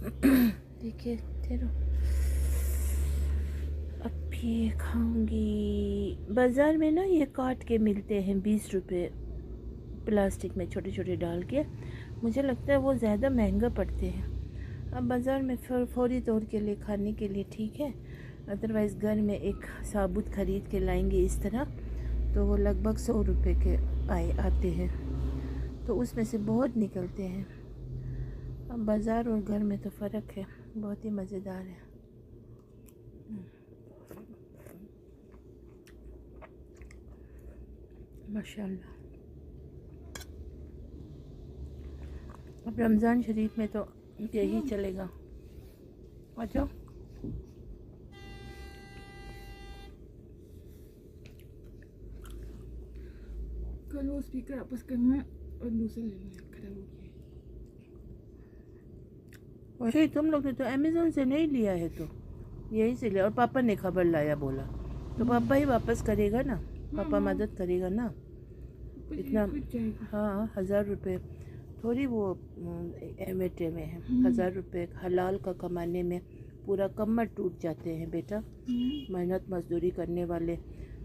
دیکھیے تیرو اب یہ کھاؤں گی. بازار میں نا یہ کاٹ کے ملتے ہیں 20 روپے پلاسٹک میں چھوٹے چھوٹے ڈال کے. مجھے لگتا ہے وہ زیادہ مہنگا پڑتے ہیں. اب بازار میں فوری طور کے لیے کھانے کے لیے ٹھیک ہے، ادروائز گھر میں ایک ثابت خرید کے لائیں گے اس طرح تو وہ لگ بھگ 100 روپے کے آتے ہیں، تو اس میں سے بہت نکلتے ہیں. اب بازار اور گھر میں تو فرق ہے، بہت ہی مزیدار ہے. ماشاءاللہ. اب رمضان شریف میں تو یہی چلے گا. اچھا کل وہ اسپیکر واپس کرنا اور دوسرا لینا خراب ہو گیا. ویسے تم لوگ نے تو امیزون سے نہیں لیا ہے تو یہی سے لیا، اور پاپا نے خبر لایا بولا تو پاپا ہی واپس کرے گا نا، پاپا مدد کرے گا نا. اتنا ہاں 1000 روپے تھوڑی وہ بیٹے میں ہے. 1000 روپے حلال کا کمانے میں پورا کمر ٹوٹ جاتے ہیں بیٹا. محنت مزدوری کرنے والے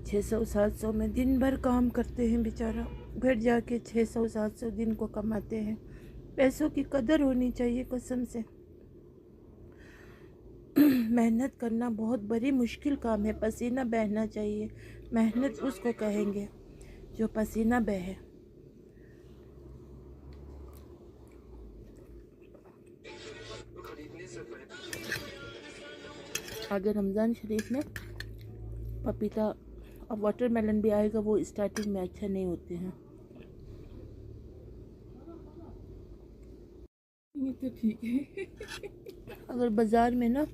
600-700 میں دن بھر کام کرتے ہیں بیچارہ، گھر جا کے 600-700 دن کو کماتے ہیں. پیسوں کی قدر ہونی چاہیے قسم سے. محنت کرنا بہت بڑی مشکل کام ہے. پسینہ بہنا چاہیے. محنت اس کو کہیں گے جو پسینہ بہے. آگے رمضان شریف میں پپیتا اب واٹر میلن بھی آئے گا، وہ اسٹارٹنگ میں اچھا نہیں ہوتے ہیں. یہ تو ٹھیک ہے. اگر بازار میں نا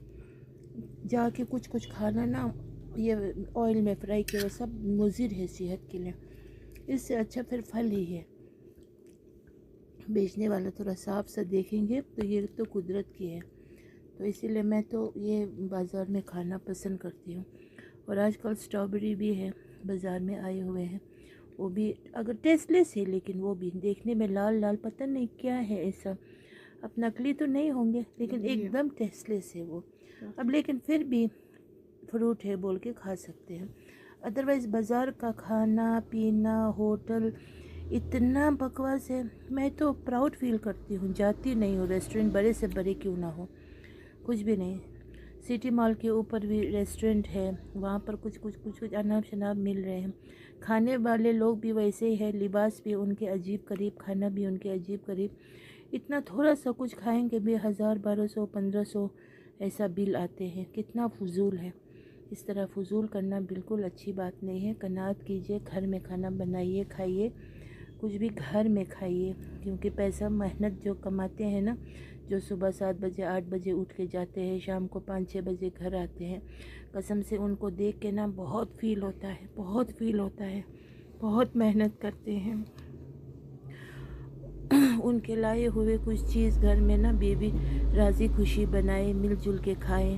جا کے کچھ کھانا نا یہ آئل میں فرائی کیا وہ سب مضر ہے صحت کے لیے. اس سے اچھا پھر پھل ہی ہے. بیچنے والا تھوڑا صاف سا دیکھیں گے تو یہ تو قدرت کی ہے، تو اسی لیے میں تو یہ بازار میں کھانا پسند کرتی ہوں. اور آج کل اسٹرابیری بھی ہے بازار میں آئے ہوئے ہیں، وہ بھی اگر ٹیسٹ لیس ہے لیکن وہ بھی دیکھنے میں لال لال پتہ نہیں کیا ہے ایسا. اب نقلی تو نہیں ہوں گے لیکن ایک دم ٹیسٹ لیس ہے وہ. اب لیکن پھر بھی فروٹ ہے بول کے کھا سکتے ہیں. ادروائز بازار کا کھانا پینا ہوٹل اتنا بکواس ہے. میں تو پراؤڈ فیل کرتی ہوں، جاتی نہیں ہوں ریسٹورنٹ بڑے سے بڑے کیوں نہ ہو، کچھ بھی نہیں. سٹی مال کے اوپر بھی ریسٹورنٹ ہے، وہاں پر کچھ اناب شناب مل رہے ہیں. کھانے والے لوگ بھی ویسے ہی ہے، لباس بھی ان کے عجیب قریب، کھانا بھی ان کے عجیب قریب. اتنا تھوڑا سا کچھ کھائیں گے بھی 1000 1200 1500 ایسا بل آتے ہیں. کتنا فضول ہے. اس طرح فضول کرنا بالکل اچھی بات نہیں ہے. قناعت کیجئے، گھر میں کھانا بنائیے کھائیے، کچھ بھی گھر میں کھائیے، کیونکہ پیسہ محنت جو کماتے ہیں نا، جو صبح 7 بجے 8 بجے اٹھ کے جاتے ہیں، شام کو 5-6 بجے گھر آتے ہیں، قسم سے ان کو دیکھ کے نا بہت فیل ہوتا ہے، بہت فیل ہوتا ہے. بہت محنت کرتے ہیں. ان کے لائے ہوئے کچھ چیز گھر میں نا بیوی راضی خوشی بنائے، مل جل کے کھائیں.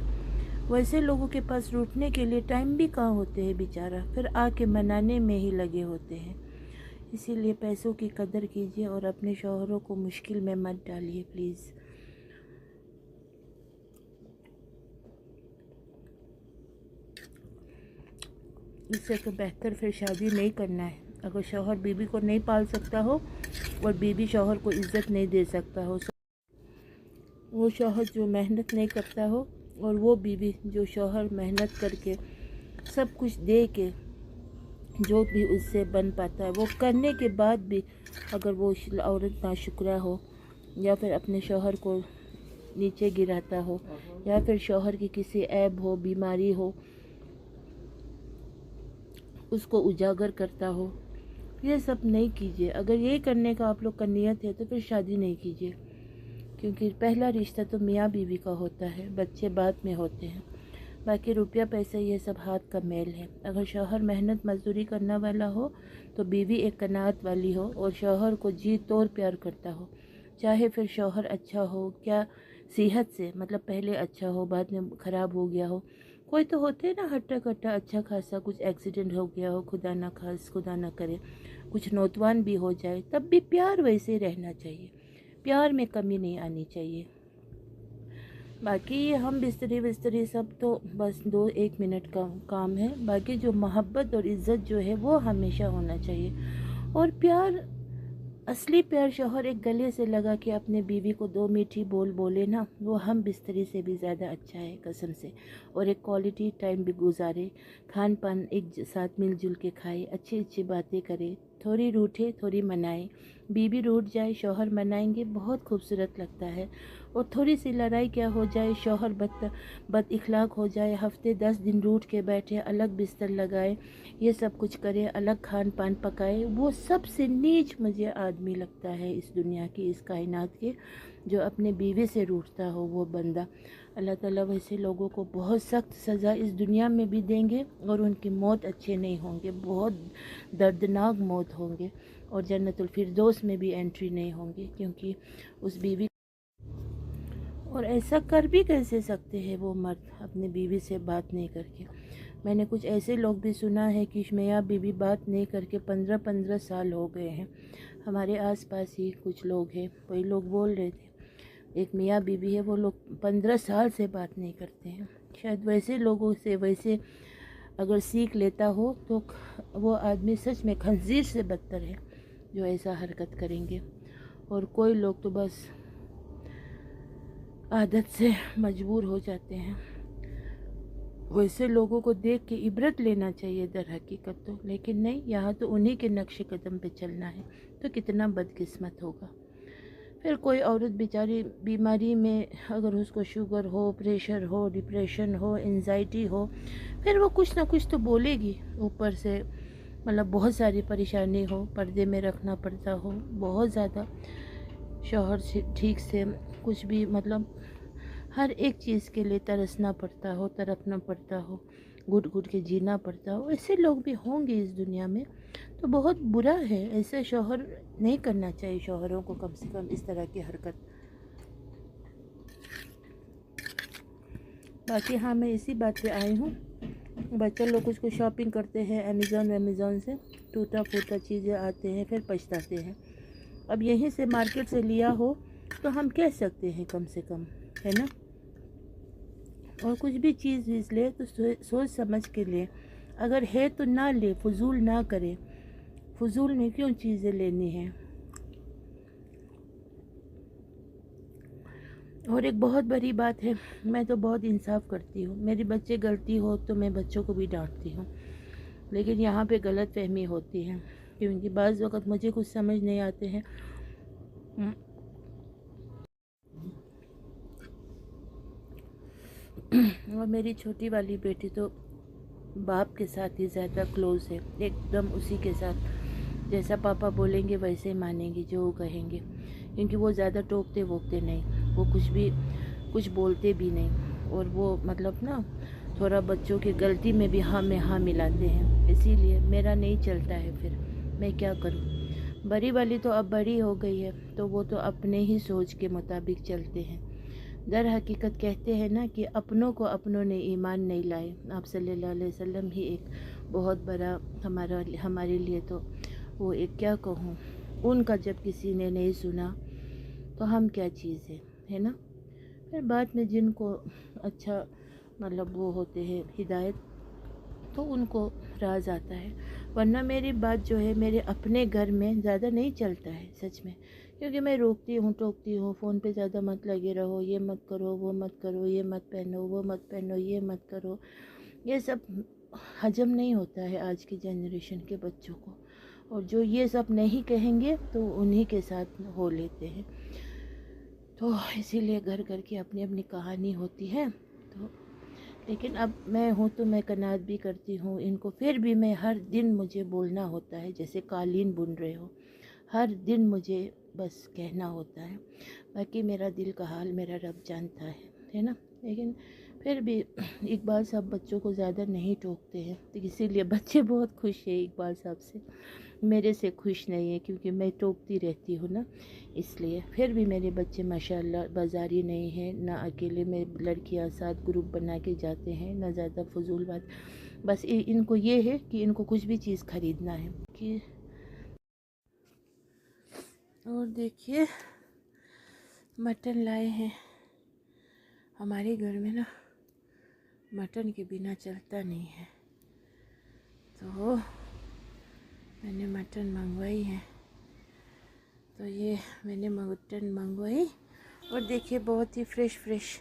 ویسے لوگوں کے پاس روٹنے کے لیے ٹائم بھی کہاں ہوتے ہیں بیچارہ، پھر آ کے منانے میں ہی لگے ہوتے ہیں. اسی لیے پیسوں کی قدر کیجیے اور اپنے شوہروں کو مشکل میں مت ڈالیے پلیز. اس سے تو بہتر پھر شادی نہیں کرنا ہے. اگر شوہر بیوی کو نہیں پال سکتا ہو اور بیوی شوہر کو عزت نہیں دے سکتا ہو، وہ شوہر جو محنت نہیں کرتا ہو اور وہ بیوی جو شوہر محنت کر کے سب کچھ دے کے جو بھی اس سے بن پاتا ہے وہ کرنے کے بعد بھی اگر وہ عورت ناشکرہ ہو یا پھر اپنے شوہر کو نیچے گراتا ہو یا پھر شوہر کی کسی عیب ہو بیماری ہو اس کو اجاگر کرتا ہو، یہ سب نہیں کیجیے. اگر یہ کرنے کا آپ لوگ کا نیت ہے تو پھر شادی نہیں کیجیے، کیونکہ پہلا رشتہ تو میاں بیوی کا ہوتا ہے، بچے بعد میں ہوتے ہیں. باقی روپیہ پیسے یہ سب ہاتھ کا میل ہے. اگر شوہر محنت مزدوری کرنے والا ہو تو بیوی ایک قناعت والی ہو اور شوہر کو جی توڑ پیار کرتا ہو، چاہے پھر شوہر اچھا ہو کیا صحت سے، مطلب پہلے اچھا ہو بعد میں خراب ہو گیا ہو. کوئی تو ہوتے ہیں نا ہٹا کٹا اچھا خاصا، کچھ ایکسیڈنٹ ہو گیا ہو، خدا نہ خاص خدا نہ کرے کچھ نوتوان بھی ہو جائے، تب بھی پیار ویسے رہنا چاہیے. پیار میں کمی نہیں آنی چاہیے. باقی یہ ہم بستری سب تو بس 2-1 منٹ کا کام ہے. باقی جو محبت اور عزت جو ہے وہ ہمیشہ ہونا چاہیے. اور پیار، اصلی پیار شوہر ایک گلے سے لگا کے اپنے بیوی کو 2 میٹھی بول بولے نا، وہ ہم بستری سے بھی زیادہ اچھا ہے قسم سے. اور ایک کوالٹی ٹائم بھی گزارے، کھان پان ایک ساتھ مل جل کے کھائے، اچھی باتیں کرے، تھوڑی روٹھے تھوڑی منائے. بیوی روٹھ جائے شوہر منائیں گے، بہت خوبصورت لگتا ہے. اور تھوڑی سی لڑائی کیا ہو جائے، شوہر بد اخلاق ہو جائے، ہفتے 10 دن روٹھ کے بیٹھے، الگ بستر لگائے، یہ سب کچھ کرے، الگ کھان پان پکائے، وہ سب سے نیچ مجھے آدمی لگتا ہے اس دنیا کی، اس کائنات کے، جو اپنے بیوی سے روٹھتا ہو وہ بندہ. اللہ تعالیٰ ویسے لوگوں کو بہت سخت سزا اس دنیا میں بھی دیں گے، اور ان کی موت اچھے نہیں ہوں گے، بہت دردناک موت ہوں گے، اور جنت الفردوس میں بھی انٹری نہیں ہوں گے. کیونکہ اس بیوی، اور ایسا کر بھی کیسے سکتے ہیں وہ مرد اپنے بیوی سے بات نہیں کر کے. میں نے کچھ ایسے لوگ بھی سنا ہے کہ میاں بیوی بات نہیں کر کے 15 سال ہو گئے ہیں. ہمارے آس پاس ہی کچھ لوگ ہیں، وہی لوگ بول رہے تھے ایک میاں بیوی ہے، وہ لوگ 15 سال سے بات نہیں کرتے ہیں. شاید ویسے لوگوں سے ویسے اگر سیکھ لیتا ہو تو وہ آدمی سچ میں خنزیر سے بدتر ہے جو ایسا حرکت کریں گے. اور کوئی لوگ تو بس عادت سے مجبور ہو جاتے ہیں. ویسے لوگوں کو دیکھ کے عبرت لینا چاہیے در حقیقت تو، لیکن نہیں، یہاں تو انہی کے نقش قدم پہ چلنا ہے. تو کتنا بدقسمت ہوگا. پھر کوئی عورت بیچاری بیماری میں، اگر اس کو شوگر ہو، پریشر ہو، ڈپریشن ہو، انزائٹی ہو، پھر وہ کچھ نہ کچھ تو بولے گی. اوپر سے مطلب بہت ساری پریشانی ہو، پردے میں رکھنا پڑتا ہو، بہت زیادہ شوہر سے ٹھیک سے کچھ بھی مطلب ہر ایک چیز کے لیے ترسنا پڑتا ہو، تڑپنا پڑتا ہو، گھٹ گھٹ کے جینا پڑتا ہو. ایسے لوگ بھی ہوں گے اس دنیا میں. تو بہت برا ہے، ایسے شوہر نہیں کرنا چاہیے شوہروں کو کم سے کم اس طرح کی حرکت. باقی ہاں، میں اسی بات پہ آئی ہوں. بچے لوگ کچھ شاپنگ کرتے ہیں امیزون سے، ٹوٹا پھوٹا چیزیں آتے ہیں، پھر پچھتاتے ہیں. اب یہیں سے مارکیٹ سے لیا ہو تو ہم کہہ سکتے ہیں کم سے کم، ہے نا. اور کچھ بھی چیز لے تو سوچ سمجھ کے لے، اگر ہے تو نہ لے، فضول نہ کرے. فضول میں کیوں چیزیں لینی ہیں. اور ایک بہت بڑی بات ہے، میں تو بہت انصاف کرتی ہوں. میری بچے غلطی ہو تو میں بچوں کو بھی ڈانٹتی ہوں، لیکن یہاں پہ غلط فہمی ہوتی ہے، کیونکہ بعض وقت مجھے کچھ سمجھ نہیں آتے ہیں. اور میری چھوٹی والی بیٹی تو باپ کے ساتھ ہی زیادہ کلوز ہے، ایک دم اسی کے ساتھ، جیسا پاپا بولیں گے ویسے ہی مانیں گی، جو وہ کہیں گے. کیونکہ وہ زیادہ ٹوکتے ووکتے نہیں، وہ کچھ بولتے بھی نہیں. اور وہ مطلب نا تھوڑا بچوں کی غلطی میں بھی ہاں میں ہاں ملاتے ہیں. اسی لیے میرا نہیں چلتا ہے. پھر میں کیا کروں. بڑی والی تو اب بڑی ہو گئی ہے، تو وہ تو اپنے ہی سوچ کے مطابق چلتے ہیں. در حقیقت کہتے ہیں نا کہ اپنوں کو اپنوں نے ایمان نہیں لائے. آپ صلی اللہ علیہ وسلم ہی ایک بہت بڑا ہمارے لیے تو وہ ایک کیا کہوں، ان کا جب کسی نے نہیں سنا تو ہم کیا چیز ہے نا. پھر بعد میں جن کو اچھا مطلب وہ ہوتے ہیں ہدایت، تو ان کو راز آتا ہے. ورنہ میری بات جو ہے میرے اپنے گھر میں زیادہ نہیں چلتا ہے سچ میں. کیونکہ میں روکتی ہوں ٹوکتی ہوں، فون پہ زیادہ مت لگے رہو، یہ مت کرو، وہ مت کرو، یہ مت پہنو، وہ مت پہنو، یہ مت کرو. یہ سب حجم نہیں ہوتا ہے آج کی جنریشن کے بچوں کو. اور جو یہ سب نہیں کہیں گے تو انہی کے ساتھ ہو لیتے ہیں. تو اسی لیے گھر گھر کی اپنی اپنی کہانی ہوتی ہے. تو لیکن اب میں ہوں تو میں قناعت بھی کرتی ہوں ان کو. پھر بھی میں ہر دن مجھے بولنا ہوتا ہے، جیسے قالین بن رہے ہو، ہر دن مجھے بس کہنا ہوتا ہے. باقی میرا دل کا حال میرا رب جانتا ہے نا. لیکن پھر بھی اقبال صاحب بچوں کو زیادہ نہیں ٹوکتے ہیں، تو اسی لیے بچے بہت خوش ہیں اقبال صاحب سے. میرے سے خوش نہیں ہے کیونکہ میں ٹوکتی رہتی ہوں نا، اس لیے. پھر بھی میرے بچے ماشاءاللہ بازاری نہیں ہیں، نہ اکیلے میں لڑکیاں ساتھ گروپ بنا کے جاتے ہیں، نہ زیادہ فضول بات. بس ان کو یہ ہے کہ ان کو کچھ بھی چیز خریدنا ہے کہ. اور دیکھیے مٹن لائے ہیں، ہمارے گھر میں نا مٹن کے بنا چلتا نہیں ہے، تو میں نے مٹن منگوائی ہے. تو یہ میں نے مٹن منگوائی، اور دیکھیے بہت ہی فریش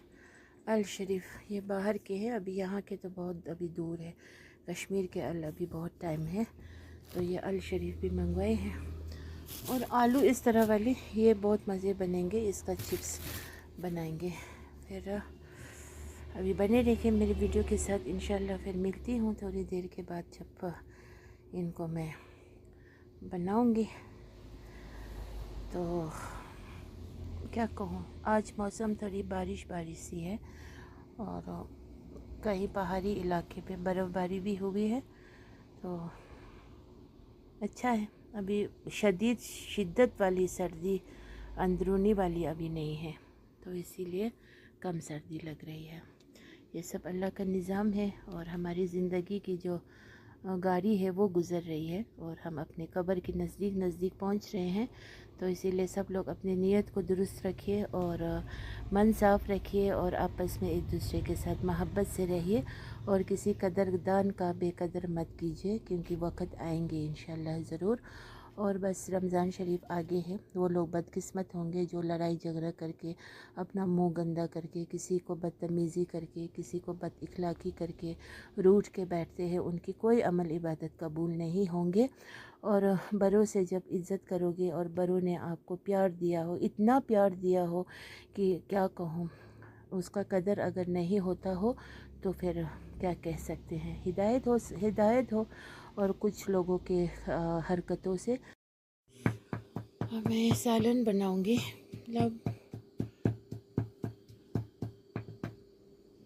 الشریف. یہ باہر کے ہیں، ابھی یہاں کے تو بہت ابھی دور ہے، کشمیر کے ابھی بہت ٹائم ہے. تو یہ الشریف بھی منگوائے ہیں، اور آلو اس طرح والے یہ بہت مزے بنیں گے. اس کا چپس بنائیں گے. پھر ابھی بنے رہیے میری ویڈیو کے ساتھ. انشاءاللہ پھر ملتی ہوں تھوڑی دیر کے بعد، جب ان کو میں بناؤں گی. تو کیا کہوں، آج موسم تھوڑی بارش سی ہے، اور کہیں پہاڑی علاقے پہ برف باری بھی ہوئی ہے، تو اچھا ہے. ابھی شدت والی سردی اندرونی والی ابھی نہیں ہے، تو اسی لیے کم سردی لگ رہی ہے. یہ سب اللہ کا نظام ہے، اور ہماری زندگی کی جو گاڑی ہے وہ گزر رہی ہے، اور ہم اپنے قبر کے نزدیک پہنچ رہے ہیں. تو اسی لیے سب لوگ اپنی نیت کو درست رکھیے، اور من صاف رکھیے، اور آپس میں ایک دوسرے کے ساتھ محبت سے رہیے، اور کسی قدردان کا بے قدر مت کیجیے، کیونکہ وقت آئیں گے انشاءاللہ ضرور. اور بس رمضان شریف آگے ہے، وہ لوگ بدقسمت ہوں گے جو لڑائی جھگڑا کر کے، اپنا منہ گندا کر کے، کسی کو بدتمیزی کر کے، کسی کو بد اخلاقی کر کے روٹھ کے بیٹھتے ہیں. ان کی کوئی عمل عبادت قبول نہیں ہوں گے. اور بڑوں سے جب عزت کرو گے، اور بڑوں نے آپ کو پیار دیا ہو، اتنا پیار دیا ہو کہ کیا کہوں، اس کا قدر اگر نہیں ہوتا ہو تو پھر کیا کہہ سکتے ہیں. ہدایت ہو. اور کچھ لوگوں کے حرکتوں سے میں سالن بناؤں گی.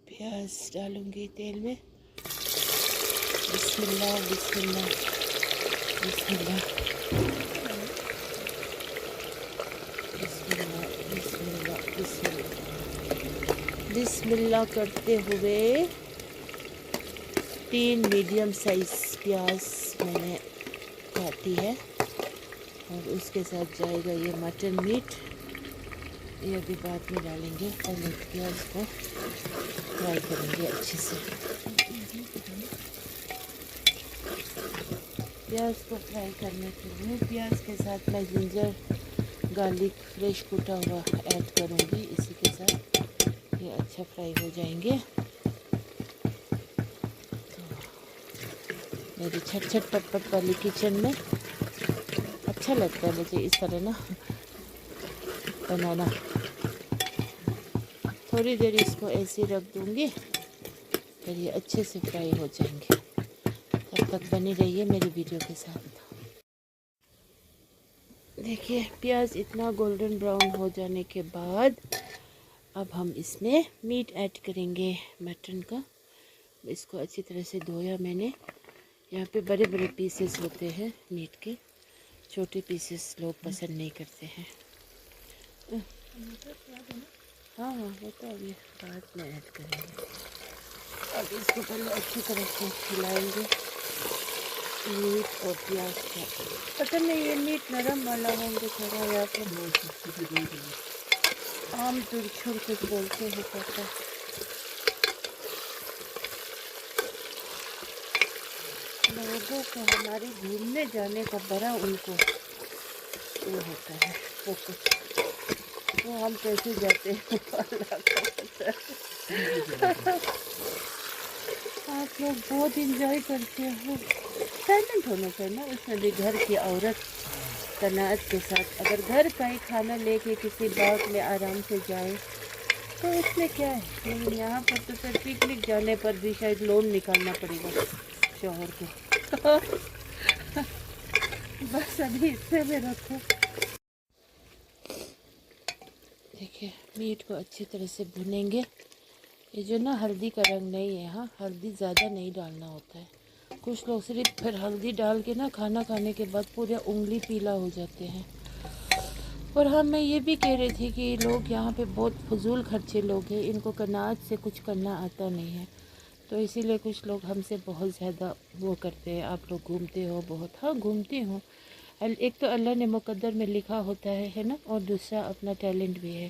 پیاز ڈالوں گی تیل میں. بسم اللہ بسم اللہ بسم اللہ بسم اللہ بسم اللہ بسم اللہ بسم اللہ کرتے ہوئے 3 میڈیم سائز پیاز میں نے کاٹی ہے، اور اس کے ساتھ جائے گا یہ مٹن میٹ. یہ ابھی بعد میں ڈالیں گے، پہلے پیاز کو فرائی کریں گے اچھے سے. پیاز کو فرائی کرنے کے لیے پیاز کے ساتھ میں جنجر گارلک فریش کوٹا ہوا ایڈ کروں گی. اسی کے ساتھ یہ اچھا فرائی ہو جائیں گے. میری چھٹ پٹ پٹ والی کچن میں اچھا لگتا ہے مجھے اس طرح نا بنانا. تھوڑی دیر اس کو ایسے رکھ دوں گی، پھر یہ اچھے سے فرائی ہو جائیں گے. تب تک بنی رہیے میری ویڈیو کے ساتھ. دیکھیے پیاز اتنا گولڈن براؤن ہو جانے کے بعد اب ہم اس میں میٹ ایڈ کریں گے، مٹن کا. اس کو اچھی طرح سے دھویا میں نے. یہاں پہ بڑے پیسز ہوتے ہیں میٹ کے، چھوٹے پیسز لوگ پسند نہیں کرتے ہیں. ہاں وہ تو ابھی بعد میں ایڈ کریں گے. اب اس کو پہلے اچھی طرح سے ہلائیں گے میٹ اور پیاز کا. پتہ نہیں یہ میٹ نرم والا ہوں گے تھوڑا، یا پھر عام ترچھر کچھ بولتے ہیں پتہ. لوگوں کو ہمارے گھومنے جانے کا بڑا ان کو وہ ہوتا ہے فوکس. وہ ہم کیسے جاتے ہیں اللہ کو پتہ ہے. آپ لوگ بہت انجوائے کرتے ہو. سائلنٹ ہونا چاہیے نا، اس میں بھی گھر کی عورت قناعت کے ساتھ اگر گھر کا ہی کھانا لے کے کسی باغ میں آرام سے جائے تو اس میں کیا ہے. لیکن یہاں پر تو پھر پکنک جانے پر بھی شاید لون نکالنا پڑے گا شوہر کو. بس ابھی حصے میں رکھو. دیکھیے میٹ کو اچھی طرح سے بھنیں گے. یہ جو نا ہلدی کا رنگ نہیں ہے، ہاں ہلدی زیادہ نہیں ڈالنا ہوتا ہے. کچھ لوگ صرف پھر ہلدی ڈال کے نا کھانا کھانے کے بعد پورے انگلی پیلا ہو جاتے ہیں. اور ہاں میں یہ بھی کہہ رہی تھی کہ لوگ یہاں پہ بہت فضول خرچے لوگ ہیں، ان کو قناعت سے کچھ کرنا آتا نہیں ہے. تو اسی لیے کچھ لوگ ہم سے بہت زیادہ وہ کرتے ہیں. آپ لوگ گھومتے ہو بہت. ہاں گھومتی ہوں. ایک تو اللہ نے مقدر میں لکھا ہوتا ہے نا، اور دوسرا اپنا ٹیلنٹ بھی ہے.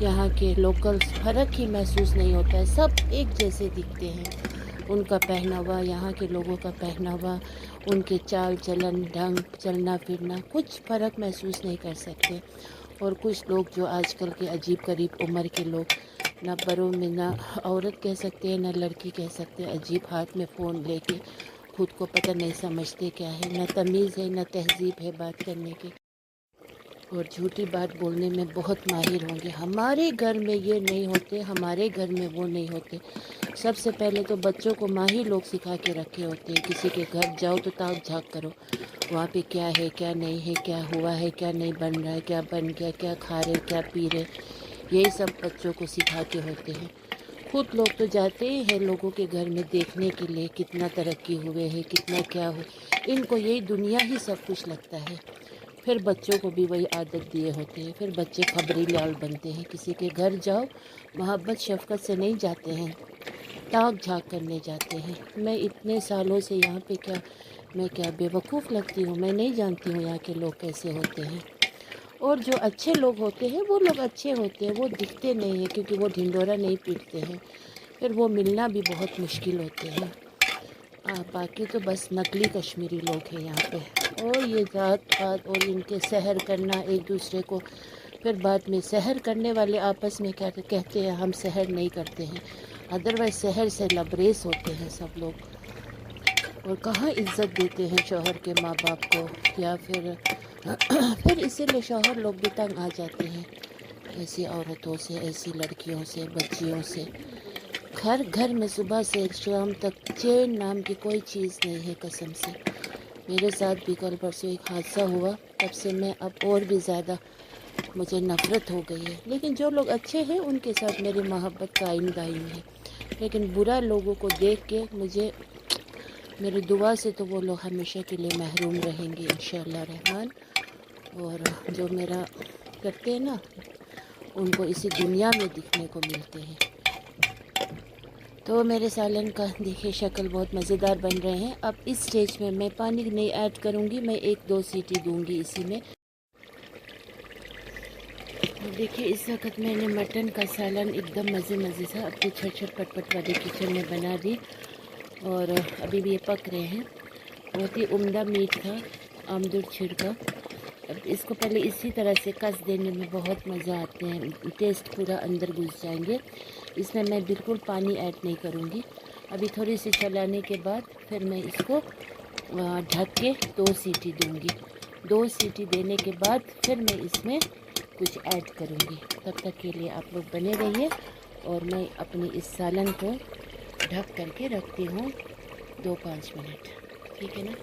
یہاں کے لوکلز فرق ہی محسوس نہیں ہوتا ہے، سب ایک جیسے دکھتے ہیں۔ ان کا پہناوا، یہاں کے لوگوں کا پہناوا، ان کے چال چلن ڈھنگ، چلنا پھرنا، کچھ فرق محسوس نہیں کر سکتے۔ اور کچھ لوگ جو آج کل کے عجیب قریب عمر کے لوگ، نہ بڑوں میں نہ عورت کہہ سکتے ہیں نہ لڑکی کہہ سکتے ہیں، عجیب ہاتھ میں فون لے کے خود کو پتہ نہیں سمجھتے کیا ہے، نہ تمیز ہے نہ تہذیب ہے بات کرنے کی، اور جھوٹی بات بولنے میں بہت ماہر ہوں گے۔ ہمارے گھر میں یہ نہیں ہوتے، ہمارے گھر میں وہ نہیں ہوتے۔ سب سے پہلے تو بچوں کو ماہر لوگ سکھا کے رکھے ہوتے ہیں، کسی کے گھر جاؤ تو تاک جھاک کرو، وہاں پہ کیا ہے کیا نہیں ہے، کیا ہوا ہے کیا نہیں بن رہا ہے، کیا بن گیا، کیا کھا رہے کیا پی رہے، یہی سب بچوں کو سکھاتے ہوتے ہیں۔ خود لوگ تو جاتے ہی ہیں لوگوں کے گھر میں دیکھنے کے لیے کتنا ترقی ہوئے ہے، کتنا کیا ہو، ان کو یہی دنیا ہی سب کچھ لگتا ہے۔ پھر بچوں کو بھی وہی عادت دیے ہوتے ہیں، پھر بچے خبری لال بنتے ہیں، کسی کے گھر جاؤ محبت شفقت سے نہیں جاتے ہیں، تاک جھاک کرنے جاتے ہیں۔ میں اتنے سالوں سے یہاں پہ میں کیا بے وقوف لگتی ہوں، میں نہیں جانتی ہوں یہاں کے لوگ کیسے ہوتے ہیں۔ اور جو اچھے لوگ ہوتے ہیں وہ لوگ اچھے ہوتے ہیں، وہ دکھتے نہیں ہیں کیونکہ وہ ڈھنڈورا نہیں پیٹتے ہیں، پھر وہ ملنا بھی بہت مشکل ہوتے ہیں۔ باقی تو بس نقلی کشمیری لوگ ہیں یہاں پہ، اور یہ ذات پات اور ان کے سحر کرنا ایک دوسرے کو، پھر بعد میں سحر کرنے والے آپس میں کیا کہتے ہیں ہم سحر نہیں کرتے ہیں، ادروائز سحر سے لبریز ہوتے ہیں سب لوگ۔ اور کہاں عزت دیتے ہیں شوہر کے ماں باپ کو، یا پھر اسی لیے شوہر لوگ بھی تنگ آ جاتے ہیں ایسی عورتوں سے، ایسی لڑکیوں سے، بچیوں سے۔ گھر میں صبح سے شام تک چین نام کی کوئی چیز نہیں ہے قسم سے۔ میرے ساتھ بھی کل پرسوں ایک حادثہ ہوا، تب سے میں اب اور بھی زیادہ مجھے نفرت ہو گئی ہے، لیکن جو لوگ اچھے ہیں ان کے ساتھ میری محبت قائم دائم ہے، لیکن برا لوگوں کو دیکھ کے میری دعا سے تو وہ لوگ ہمیشہ کے لیے محروم رہیں گے انشاءاللہ رحمان۔ اور جو میرا کرتے ہیں نا ان کو اسی دنیا میں دکھنے کو ملتے ہیں۔ تو میرے سالن کا دیکھیے شکل بہت مزیدار بن رہے ہیں۔ اب اس سٹیج میں میں پانی نہیں ایڈ کروں گی، میں 1-2 سیٹی دوں گی اسی میں۔ دیکھیے اس وقت میں نے مٹن کا سالن ایک دم مزے سے اپنی چھٹ پٹ پٹ والی کچن میں بنا دی، اور ابھی بھی یہ پک رہے ہیں۔ بہت ہی عمدہ میٹ تھا، آمدور چھڑکا۔ اب اس کو پہلے اسی طرح سے کس دینے میں بہت مزہ آتے ہیں، ٹیسٹ پورا اندر گھس جائیں گے۔ اس میں میں بالکل پانی ایڈ نہیں کروں گی۔ ابھی تھوڑی سی چلانے کے بعد پھر میں اس کو ڈھک کے 2 سیٹی دوں گی۔ 2 سیٹی دینے کے بعد پھر میں اس میں کچھ ایڈ کروں گی۔ تب تک کے لیے آپ لوگ بنے رہیے، اور میں اپنی اس سالن کو ڈھک کر کے رکھتی ہوں 2-5 منٹ، ٹھیک ہے نا۔